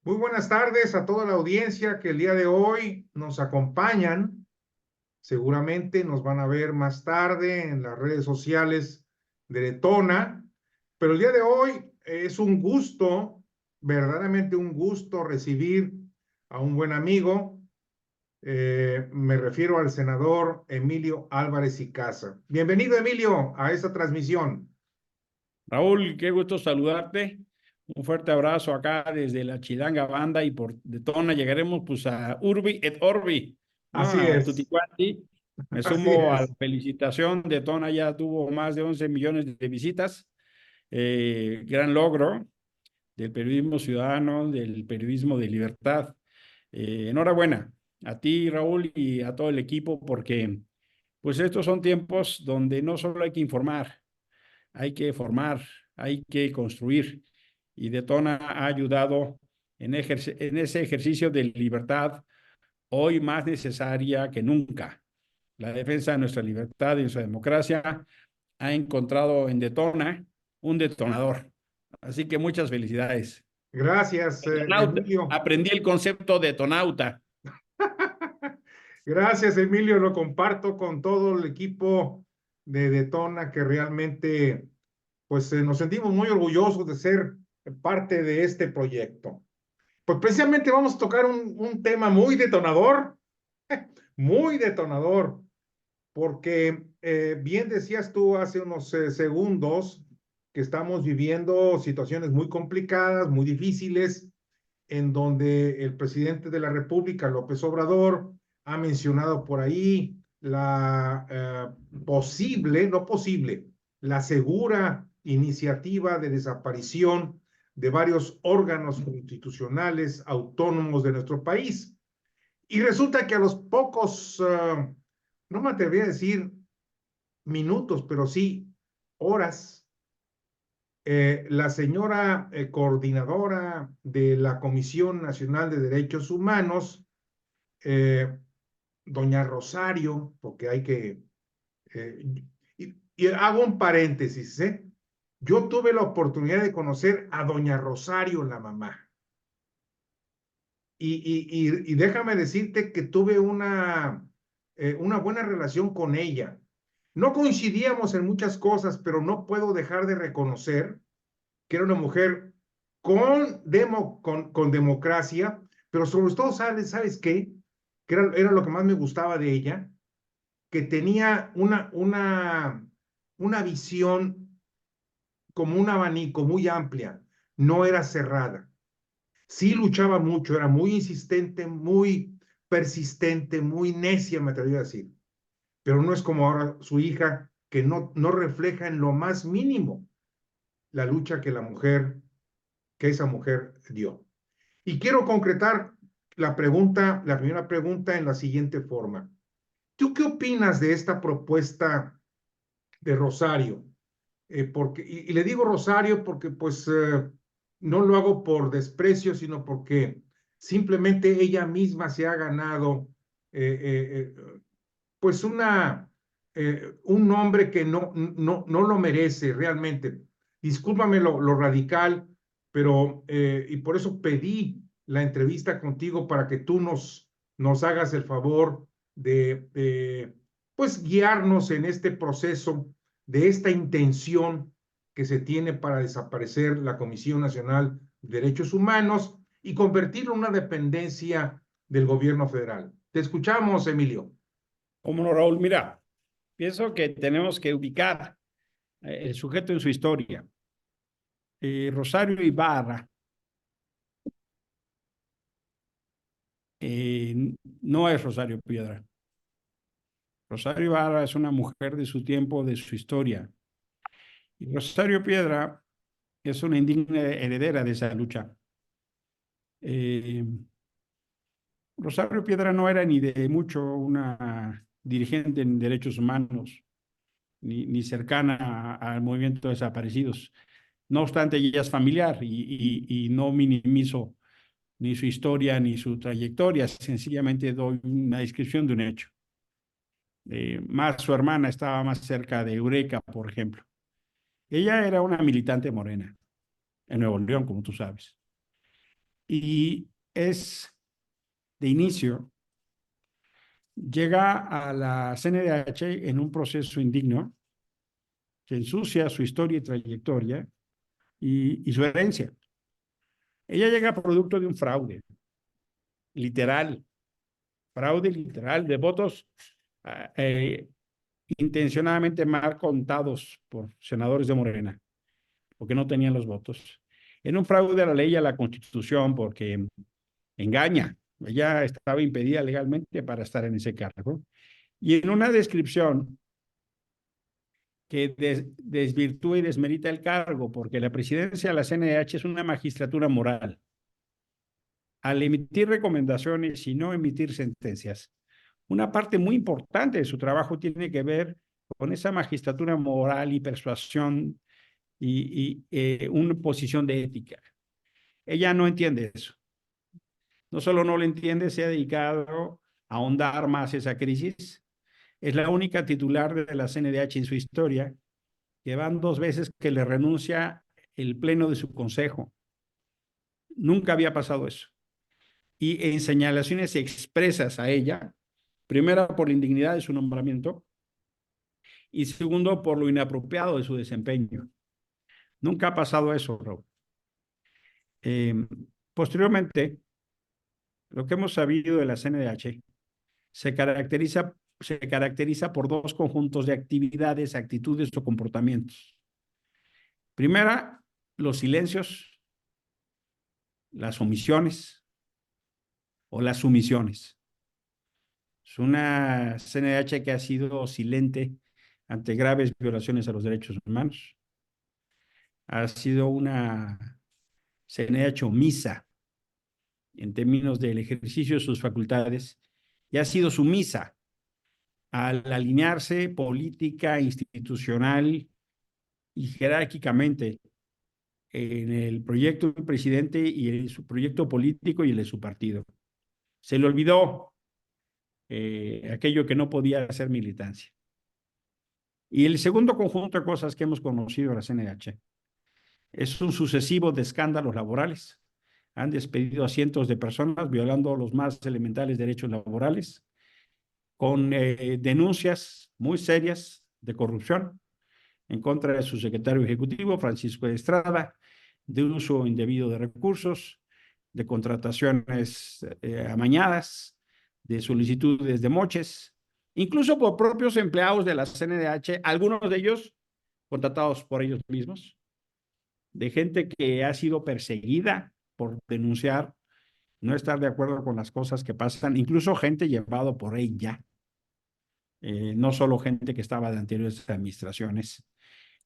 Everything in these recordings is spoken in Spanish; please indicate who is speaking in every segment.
Speaker 1: Muy buenas tardes a toda la audiencia que el día de hoy nos acompañan. Seguramente nos van a ver más tarde en las redes sociales de Detona, pero el día de hoy es un gusto, verdaderamente un gusto recibir a un buen amigo. Me refiero al senador Emilio Álvarez y Casa. Bienvenido, Emilio, a esta transmisión.
Speaker 2: Raúl, qué gusto saludarte. Un fuerte abrazo acá desde la Chilanga Banda y por Detona llegaremos pues a Urbi et Orbi, ¿no?
Speaker 1: Así
Speaker 2: A
Speaker 1: es,
Speaker 2: Tuticuanti. Me
Speaker 1: así
Speaker 2: sumo a la
Speaker 1: es.
Speaker 2: felicitación. Detona ya tuvo más de 11 millones de visitas. Gran logro del periodismo ciudadano, del periodismo de libertad. Enhorabuena a ti, Raúl, y a todo el equipo, porque pues estos son tiempos donde no solo hay que informar, hay que formar, hay que construir. Y Detona ha ayudado en ese ejercicio de libertad, hoy más necesaria que nunca. La defensa de nuestra libertad y nuestra democracia ha encontrado en Detona un detonador. Así que muchas felicidades.
Speaker 1: Gracias,
Speaker 2: Detonauta.
Speaker 1: Emilio.
Speaker 2: Aprendí el concepto de detonauta.
Speaker 1: Gracias, Emilio. Lo comparto con todo el equipo de Detona, que realmente, pues, nos sentimos muy orgullosos de ser parte de este proyecto. Pues precisamente vamos a tocar un tema muy detonador, porque bien decías tú hace unos segundos que estamos viviendo situaciones muy complicadas, muy difíciles, en donde el presidente de la República, López Obrador, ha mencionado por ahí la no posible, la segura iniciativa de desaparición de varios órganos constitucionales autónomos de nuestro país. Y resulta que a los pocos, no me atrevería a decir minutos, pero sí horas, la señora coordinadora de la Comisión Nacional de Derechos Humanos, eh, doña Rosario, porque hay que, y hago un paréntesis, ¿eh? Yo tuve la oportunidad de conocer a doña Rosario, la mamá, y déjame decirte que tuve una buena relación con ella. No coincidíamos en muchas cosas, pero no puedo dejar de reconocer que era una mujer con democracia, pero sobre todo, ¿sabes qué? Que era lo que más me gustaba de ella, que tenía una visión como un abanico muy amplia, no era cerrada. Sí luchaba mucho, era muy insistente, muy persistente, muy necia, me atrevería a decir, pero no es como ahora su hija, que no refleja en lo más mínimo la lucha que esa mujer dio. Y quiero concretar la primera pregunta en la siguiente forma. ¿Tú qué opinas de esta propuesta de Rosario? Y le digo Rosario porque pues no lo hago por desprecio, sino porque simplemente ella misma se ha ganado pues un nombre que no lo merece realmente. Discúlpame lo radical, pero y por eso pedí la entrevista contigo para que tú nos hagas el favor de pues guiarnos en este proceso de esta intención que se tiene para desaparecer la Comisión Nacional de Derechos Humanos y convertirlo en una dependencia del gobierno federal. Te escuchamos, Emilio.
Speaker 2: ¿Cómo no, Raúl? Mira, pienso que tenemos que ubicar el sujeto en su historia. Rosario Ibarra no es Rosario Piedra. Rosario Ibarra es una mujer de su tiempo, de su historia. Y Rosario Piedra es una indigna heredera de esa lucha. Eh, Rosario Piedra no era ni de mucho una dirigente en derechos humanos, ni cercana al movimiento de desaparecidos. No obstante, ella es familiar y no minimizo ni su historia ni su trayectoria, sencillamente doy una descripción de un hecho. Más su hermana estaba más cerca de Eureka, por ejemplo. Ella era una militante morena en Nuevo León, como tú sabes. y es de inicio, llega a la CNDH en un proceso indigno que ensucia su historia y trayectoria y su herencia. Ella llega producto de un fraude, literal, fraude literal de votos eh, intencionadamente mal contados por senadores de Morena, porque no tenían los votos. En un fraude a la ley y a la Constitución, porque engaña. Ella estaba impedida legalmente para estar en ese cargo. Y en una descripción que desvirtúa y desmerita el cargo, porque la presidencia de la CNDH es una magistratura moral. Al emitir recomendaciones y no emitir sentencias, una parte muy importante de su trabajo tiene que ver con esa magistratura moral y persuasión y una posición de ética. Ella no entiende eso. No solo no lo entiende, se ha dedicado a ahondar más esa crisis. Es la única titular de la CNDH en su historia que van 2 veces que le renuncia el pleno de su consejo. Nunca había pasado eso. Y en señalaciones expresas a ella, primera por la indignidad de su nombramiento y segundo por lo inapropiado de su desempeño. Nunca ha pasado eso, Raúl. Posteriormente, lo que hemos sabido de la CNDH se caracteriza por 2 conjuntos de actividades, actitudes o comportamientos. Primera, los silencios, las omisiones o las sumisiones. Es una CNDH que ha sido silente ante graves violaciones a los derechos humanos. Ha sido una CNDH omisa en términos del ejercicio de sus facultades y ha sido sumisa al alinearse política, institucional y jerárquicamente en el proyecto del presidente y en su proyecto político y el de su partido. Se le olvidó aquello que no podía hacer militancia. Y el segundo conjunto de cosas que hemos conocido de la CNH es un sucesivo de escándalos laborales. Han despedido a cientos de personas violando los más elementales derechos laborales, con denuncias muy serias de corrupción en contra de su secretario ejecutivo, Francisco Estrada, de uso indebido de recursos, de contrataciones amañadas, de solicitudes de moches, incluso por propios empleados de la CNDH, algunos de ellos contratados por ellos mismos, de gente que ha sido perseguida por denunciar, no estar de acuerdo con las cosas que pasan, incluso gente llevado por ella, no solo gente que estaba de anteriores administraciones,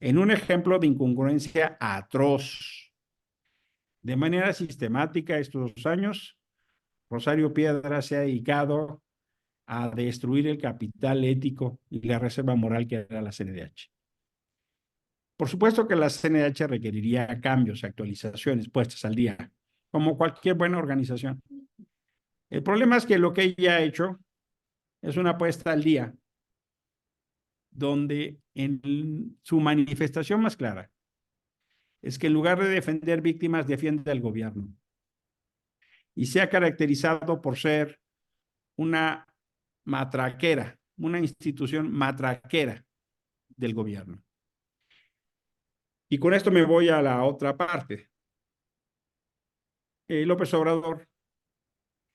Speaker 2: en un ejemplo de incongruencia atroz. De manera sistemática estos años, Rosario Piedra se ha dedicado a destruir el capital ético y la reserva moral que era la CNDH. Por supuesto que la CNDH requeriría cambios, actualizaciones, puestas al día, como cualquier buena organización. El problema es que lo que ella ha hecho es una puesta al día, donde en su manifestación más clara es que en lugar de defender víctimas, defiende al gobierno. Y se ha caracterizado por ser una matraquera, una institución matraquera del gobierno. Y con esto me voy a la otra parte. López Obrador,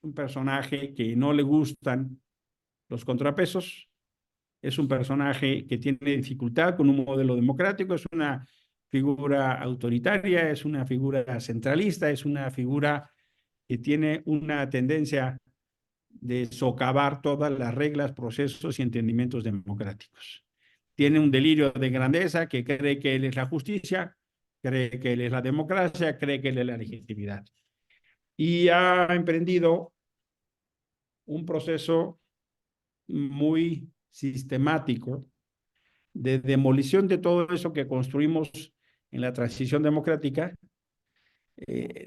Speaker 2: un personaje que no le gustan los contrapesos, es un personaje que tiene dificultad con un modelo democrático, es una figura autoritaria, es una figura centralista, es una figura que tiene una tendencia de socavar todas las reglas, procesos y entendimientos democráticos. Tiene un delirio de grandeza que cree que él es la justicia, cree que él es la democracia, cree que él es la legitimidad. Y ha emprendido un proceso muy sistemático de demolición de todo eso que construimos en la transición democrática.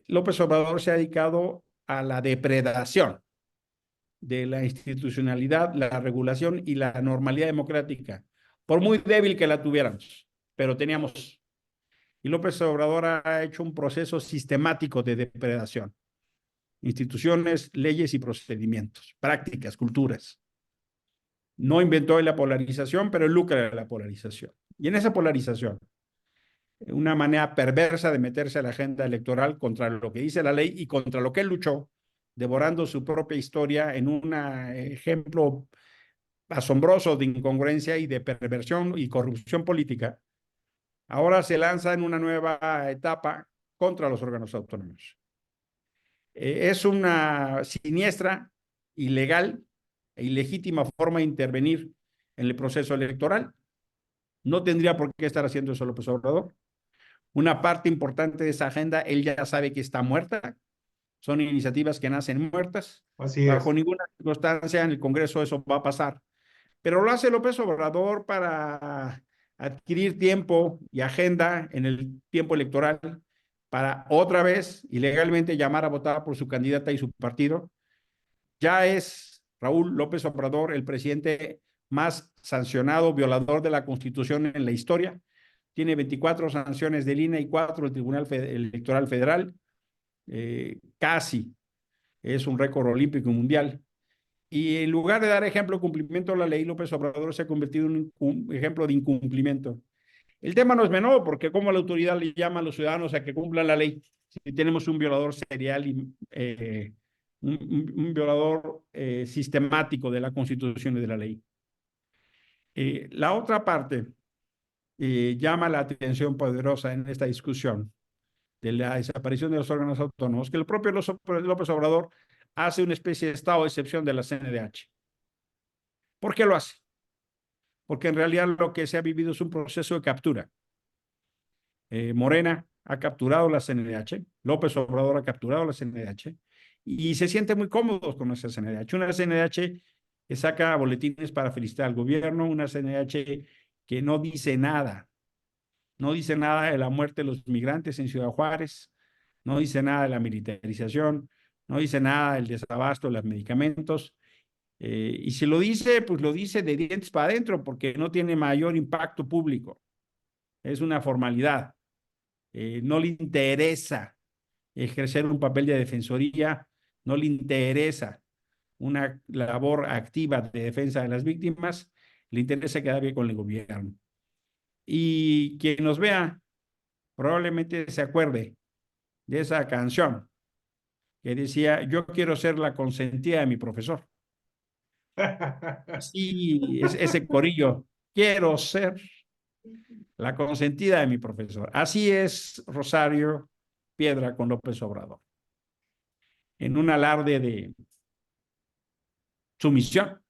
Speaker 2: López Obrador se ha dedicado a la depredación de la institucionalidad, la regulación y la normalidad democrática, por muy débil que la tuviéramos, pero teníamos. Y López Obrador ha hecho un proceso sistemático de depredación. instituciones, leyes y procedimientos, prácticas, culturas. No inventó la polarización, pero lucra de la polarización. Y en esa polarización, una manera perversa de meterse a la agenda electoral contra lo que dice la ley y contra lo que él luchó, devorando su propia historia en un ejemplo asombroso de incongruencia y de perversión y corrupción política. Ahora se lanza en una nueva etapa contra los órganos autónomos. Es una siniestra, ilegal e ilegítima forma de intervenir en el proceso electoral. No tendría por qué estar haciendo eso López Obrador. Una parte importante de esa agenda, él ya sabe que está muerta. Son iniciativas que nacen muertas.
Speaker 1: Así es.
Speaker 2: Bajo ninguna circunstancia en el Congreso eso va a pasar. Pero lo hace López Obrador para adquirir tiempo y agenda en el tiempo electoral para otra vez ilegalmente llamar a votar por su candidata y su partido. Ya es Raúl López Obrador el presidente más sancionado, violador de la Constitución en la historia. Tiene 24 sanciones del INE y 4 del Tribunal Electoral Federal. Casi es un récord olímpico y mundial. Y en lugar de dar ejemplo de cumplimiento de la ley, López Obrador se ha convertido en un ejemplo de incumplimiento. El tema no es menor, porque como la autoridad le llama a los ciudadanos a que cumplan la ley si tenemos un violador serial y un violador sistemático de la Constitución y de la ley. La otra parte llama la atención poderosa en esta discusión de la desaparición de los órganos autónomos, que el propio López Obrador hace una especie de estado de excepción de la CNDH. ¿Por qué lo hace? Porque en realidad lo que se ha vivido es un proceso de captura. Morena ha capturado la CNDH, López Obrador ha capturado la CNDH y se siente muy cómodos con esa CNDH. Una CNDH que saca boletines para felicitar al gobierno, una CNDH que no dice nada, no dice nada de la muerte de los migrantes en Ciudad Juárez, no dice nada de la militarización, no dice nada del desabasto de los medicamentos. Y si lo dice, pues lo dice de dientes para adentro, porque no tiene mayor impacto público. Es una formalidad. No le interesa ejercer un papel de defensoría, no le interesa una labor activa de defensa de las víctimas, le interesa quedar bien con el gobierno. Y quien nos vea probablemente se acuerde de esa canción que decía, yo quiero ser la consentida de mi profesor. Así es ese corillo, quiero ser la consentida de mi profesor. Así es Rosario Piedra con López Obrador. En un alarde de sumisión,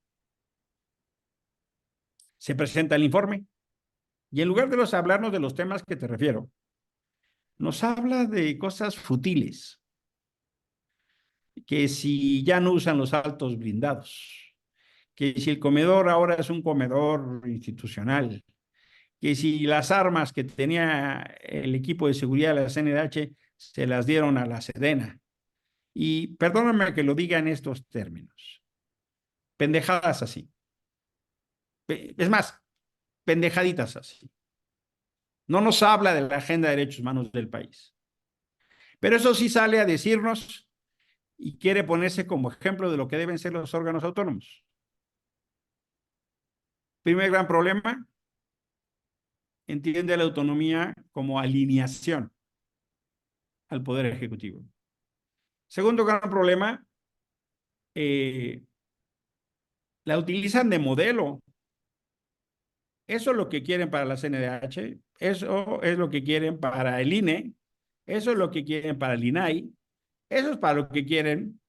Speaker 2: se presenta el informe y en lugar de hablarnos de los temas que te refiero, nos habla de cosas futiles, que si ya no usan los altos blindados, que si el comedor ahora es un comedor institucional, que si las armas que tenía el equipo de seguridad de la CNDH se las dieron a la Sedena. Y perdóname que lo diga en estos términos. Pendejadas así. Es más, pendejaditas así. No nos habla de la agenda de derechos humanos del país. Pero eso sí sale a decirnos y quiere ponerse como ejemplo de lo que deben ser los órganos autónomos. Primer gran problema, entiende la autonomía como alineación al Poder Ejecutivo. Segundo gran problema, la utilizan de modelo. Eso es lo que quieren para la CNDH, eso es lo que quieren para el INE, eso es lo que quieren para el INAI, eso es para lo que quieren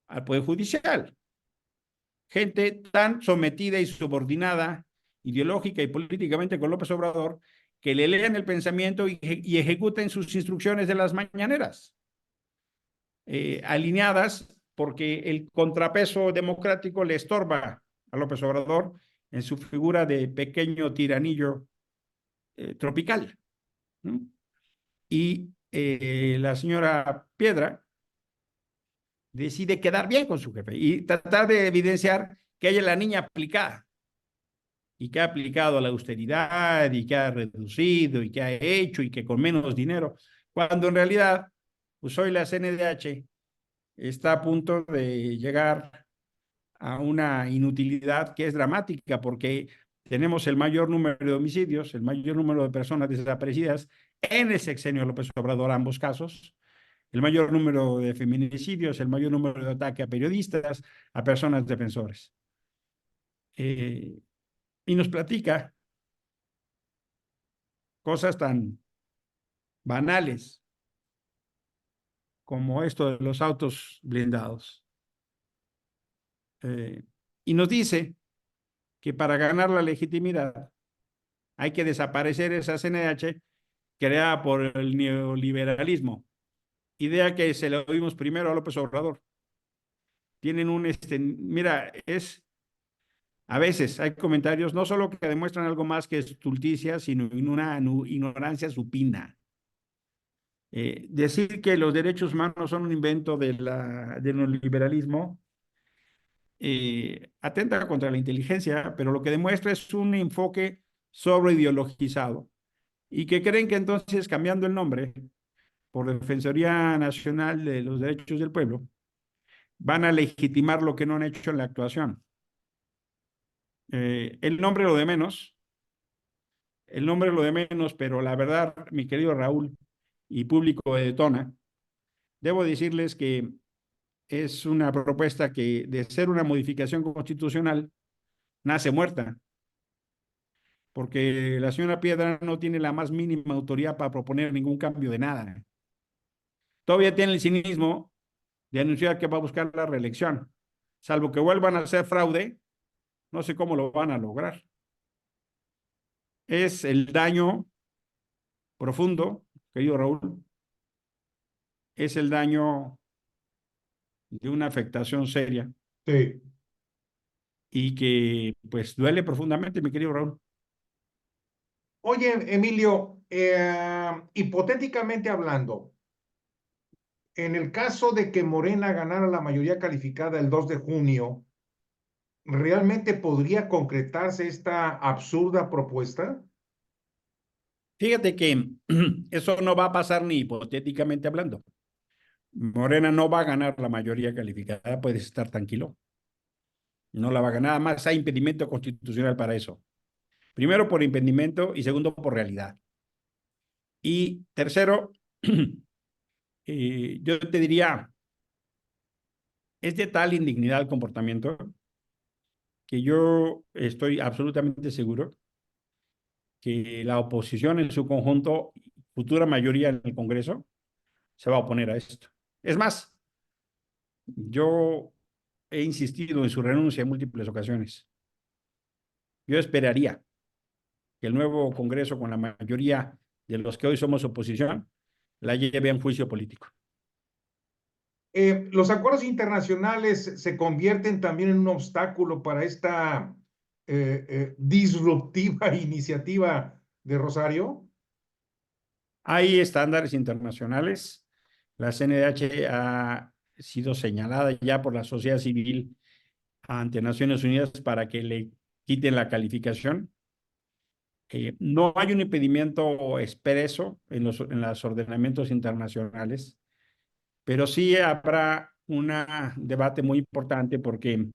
Speaker 2: al Poder Judicial. Gente tan sometida y subordinada ideológica y políticamente con López Obrador que le leen el pensamiento y ejecuten sus instrucciones de las mañaneras. Alineadas porque el contrapeso democrático le estorba a López Obrador en su figura de pequeño tiranillo tropical, ¿no? Y la señora Piedra decide quedar bien con su jefe y tratar de evidenciar que ella es la niña aplicada y que ha aplicado la austeridad y que ha reducido y que ha hecho y que con menos dinero, cuando en realidad pues hoy la CNDH está a punto de llegar a una inutilidad que es dramática, porque tenemos el mayor número de homicidios, el mayor número de personas desaparecidas en el sexenio López Obrador, ambos casos, el mayor número de feminicidios, el mayor número de ataques a periodistas, a personas defensores. Y nos platica cosas tan banales como esto de los autos blindados. Y nos dice que para ganar la legitimidad hay que desaparecer esa CNH creada por el neoliberalismo, idea que se la oímos primero a López Obrador. Tienen mira, a veces hay comentarios no solo que demuestran algo más que estulticia, sino una ignorancia supina. Decir que los derechos humanos son un invento del neoliberalismo atenta contra la inteligencia, pero lo que demuestra es un enfoque sobreideologizado y que creen que entonces cambiando el nombre por Defensoría Nacional de los Derechos del Pueblo van a legitimar lo que no han hecho en la actuación. El nombre lo de menos, el nombre lo de menos, pero la verdad, mi querido Raúl y público de Detona, debo decirles que es una propuesta que de ser una modificación constitucional nace muerta, porque la señora Piedra no tiene la más mínima autoridad para proponer ningún cambio de nada. Todavía tiene el cinismo de anunciar que va a buscar la reelección. Salvo que vuelvan a hacer fraude, no sé cómo lo van a lograr. Es el daño profundo, querido Raúl, es el daño de una afectación seria
Speaker 1: Sí.
Speaker 2: y que pues duele profundamente, mi querido Raúl.
Speaker 1: Oye, Emilio, hipotéticamente hablando, en el caso de que Morena ganara la mayoría calificada el 2 de junio, ¿realmente podría concretarse esta absurda propuesta?
Speaker 2: Fíjate que eso no va a pasar ni hipotéticamente hablando. Morena no va a ganar la mayoría calificada, puedes estar tranquilo. No la va a ganar, nada más hay impedimento constitucional para eso. Primero por impedimento y segundo por realidad. Y tercero, yo te diría, es de tal indignidad el comportamiento que yo estoy absolutamente seguro que la oposición en su conjunto, futura mayoría en el Congreso, se va a oponer a esto. Es más, yo he insistido en su renuncia en múltiples ocasiones. Yo esperaría que el nuevo Congreso, con la mayoría de los que hoy somos oposición, la lleve a un juicio político.
Speaker 1: ¿Los acuerdos internacionales se convierten también en un obstáculo para esta disruptiva iniciativa de Rosario?
Speaker 2: Hay estándares internacionales. La CNDH ha sido señalada ya por la sociedad civil ante Naciones Unidas para que le quiten la calificación. No hay un impedimento expreso en los ordenamientos internacionales, pero sí habrá un debate muy importante porque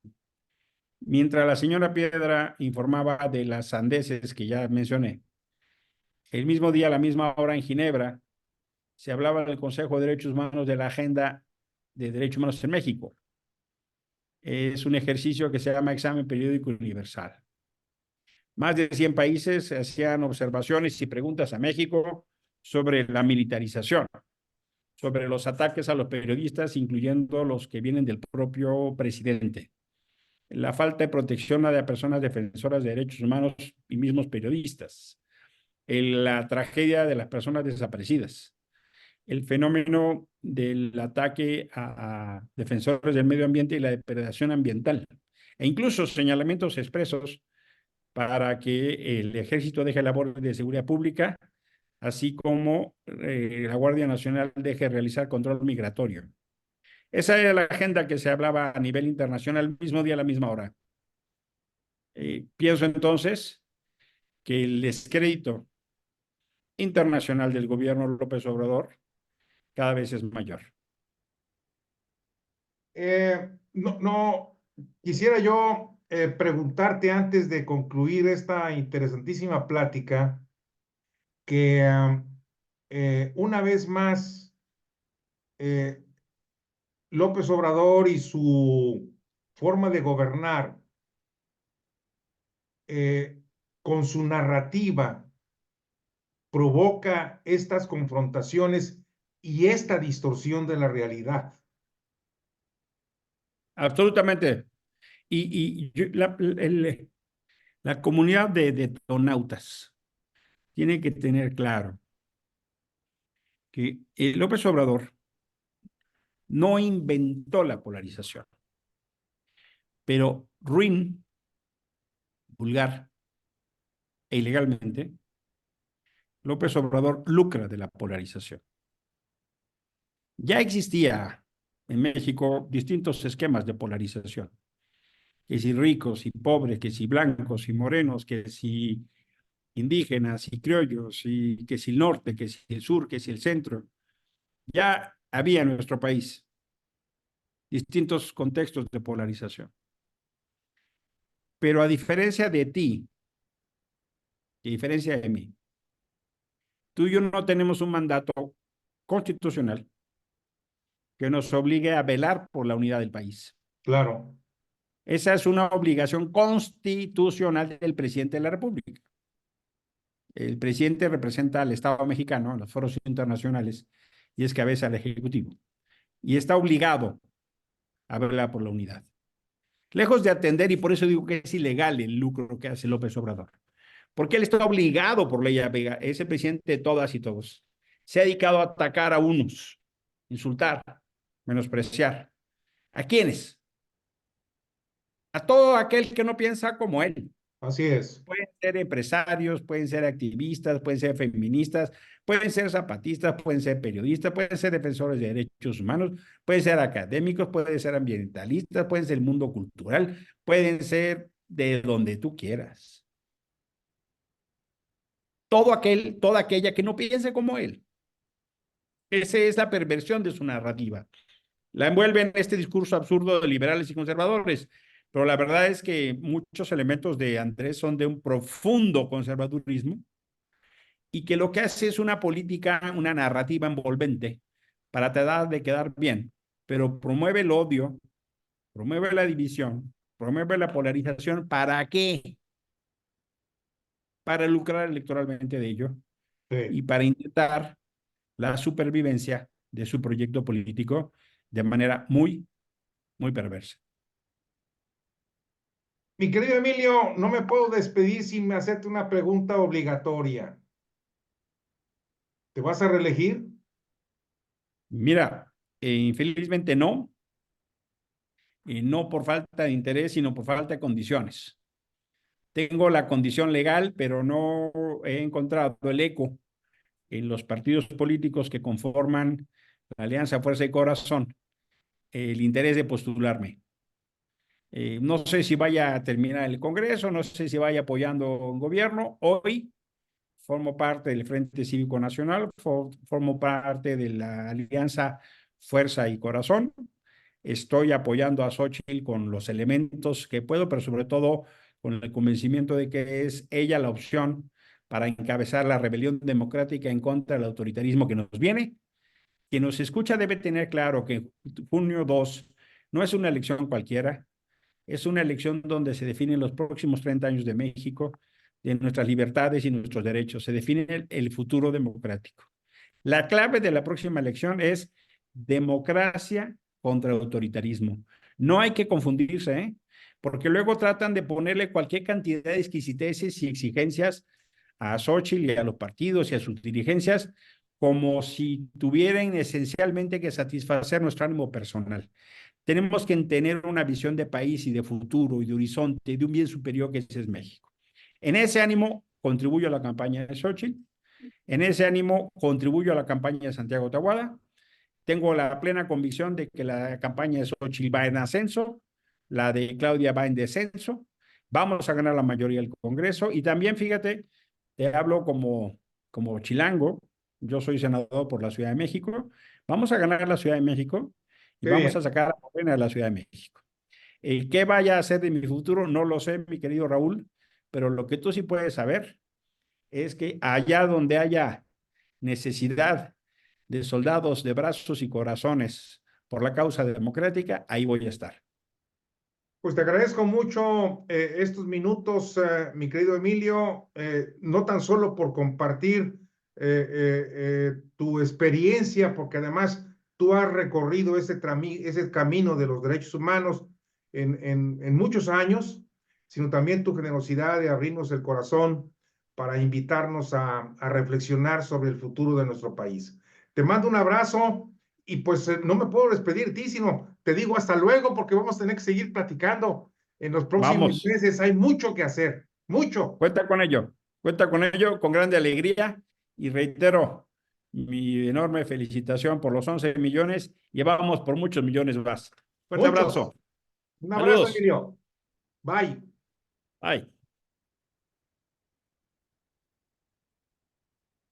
Speaker 2: mientras la señora Piedra informaba de las sandeces que ya mencioné, el mismo día, a la misma hora en Ginebra, se hablaba en el Consejo de Derechos Humanos de la Agenda de Derechos Humanos en México. Es un ejercicio que se llama Examen Periódico Universal. Más de 100 países hacían observaciones y preguntas a México sobre la militarización, sobre los ataques a los periodistas, incluyendo los que vienen del propio presidente, la falta de protección a personas defensoras de derechos humanos y mismos periodistas, la tragedia de las personas desaparecidas, el fenómeno del ataque a defensores del medio ambiente y la depredación ambiental, e incluso señalamientos expresos para que el ejército deje labores de seguridad pública, así como la Guardia Nacional deje realizar control migratorio. Esa era la agenda que se hablaba a nivel internacional el mismo día, a la misma hora. Pienso entonces que el descrédito internacional del gobierno López Obrador cada vez es mayor.
Speaker 1: No, quisiera yo preguntarte antes de concluir esta interesantísima plática que una vez más eh, López Obrador y su forma de gobernar eh, con su narrativa provoca estas confrontaciones y esta distorsión de la realidad.
Speaker 2: Absolutamente. La comunidad de detonautas tiene que tener claro que López Obrador no inventó la polarización, pero ruin, vulgar e ilegalmente, López Obrador lucra de la polarización. Ya existía en México distintos esquemas de polarización, que si ricos y pobres, que si blancos y morenos, que si indígenas y criollos, y que si el norte, que si el sur, que si el centro. Ya había en nuestro país distintos contextos de polarización. Pero a diferencia de ti, a diferencia de mí, tú y yo no tenemos un mandato constitucional que nos obligue a velar por la unidad del país.
Speaker 1: Claro.
Speaker 2: Esa es una obligación constitucional del presidente de la República. El presidente representa al Estado mexicano en los foros internacionales y es cabeza del Ejecutivo. Y está obligado a velar por la unidad. Lejos de atender, y por eso digo que es ilegal el lucro que hace López Obrador, porque él está obligado por ley a Vega, es el presidente de todas y todos. Se ha dedicado a atacar a unos, insultar, menospreciar. ¿A quiénes? A todo aquel que no piensa como él.
Speaker 1: Así es.
Speaker 2: Pueden ser empresarios, pueden ser activistas, pueden ser feministas, pueden ser zapatistas, pueden ser periodistas, pueden ser defensores de derechos humanos, pueden ser académicos, pueden ser ambientalistas, pueden ser del mundo cultural, pueden ser de donde tú quieras. Toda aquella que no piense como él. Esa es la perversión de su narrativa. La envuelve en este discurso absurdo de liberales y conservadores, pero la verdad es que muchos elementos de Andrés son de un profundo conservadurismo y que lo que hace es una política, una narrativa envolvente para tratar de quedar bien, pero promueve el odio, promueve la división, promueve la polarización. ¿Para qué? Para lucrar electoralmente de ello
Speaker 1: Sí.
Speaker 2: y para intentar la supervivencia de su proyecto político de manera muy, muy perversa.
Speaker 1: Mi querido Emilio, no me puedo despedir sin hacerte una pregunta obligatoria. ¿Te vas a reelegir?
Speaker 2: Mira, infelizmente no, y no por falta de interés, sino por falta de condiciones. Tengo la condición legal, pero no he encontrado el eco en los partidos políticos que conforman la Alianza Fuerza y Corazón el interés de postularme. No sé si vaya a terminar el Congreso, no sé si vaya apoyando un gobierno. Hoy formo parte del Frente Cívico Nacional, formo parte de la Alianza Fuerza y Corazón. Estoy apoyando a Xóchitl con los elementos que puedo, pero sobre todo con el convencimiento de que es ella la opción para encabezar la rebelión democrática en contra del autoritarismo que nos viene. Quien nos escucha debe tener claro que junio 2 no es una elección cualquiera, es una elección donde se definen los próximos 30 años de México, de nuestras libertades y nuestros derechos. Se define el futuro democrático. La clave de la próxima elección es democracia contra autoritarismo. No hay que confundirse, ¿eh? Porque luego tratan de ponerle cualquier cantidad de exquisiteces y exigencias a Xóchitl y a los partidos y a sus dirigencias como si tuvieran esencialmente que satisfacer nuestro ánimo personal. Tenemos que tener una visión de país y de futuro y de horizonte, de un bien superior que ese es México. En ese ánimo contribuyo a la campaña de Xóchitl, en ese ánimo contribuyo a la campaña de Santiago Tahuada. Tengo la plena convicción de que la campaña de Xóchitl va en ascenso, la de Claudia va en descenso. Vamos a ganar la mayoría del Congreso y también, fíjate, te hablo como chilango, yo soy senador por la Ciudad de México, vamos a ganar la Ciudad de México y
Speaker 1: Qué
Speaker 2: vamos a
Speaker 1: bien.
Speaker 2: sacar a Morena de la Ciudad de México. ¿Qué vaya a hacer de mi futuro? No lo sé, mi querido Raúl, pero lo que tú sí puedes saber es que allá donde haya necesidad de soldados de brazos y corazones por la causa democrática, ahí voy a estar.
Speaker 1: Pues te agradezco mucho estos minutos, mi querido Emilio, no tan solo por compartir tu experiencia, porque además tú has recorrido ese camino de los derechos humanos en muchos años, sino también tu generosidad de abrirnos el corazón para invitarnos a reflexionar sobre el futuro de nuestro país. Te mando un abrazo y pues no me puedo despedir de ti, sino te digo hasta luego porque vamos a tener que seguir platicando en los próximos
Speaker 2: Vamos,
Speaker 1: meses. Hay mucho que hacer, mucho,
Speaker 2: cuenta con ello con grande alegría y reitero mi enorme felicitación por los 11 millones y vamos por muchos millones más. Fuerte
Speaker 1: muchos.
Speaker 2: abrazo.
Speaker 1: Un abrazo,
Speaker 2: Saludos.
Speaker 1: Emilio. Bye.
Speaker 2: Bye.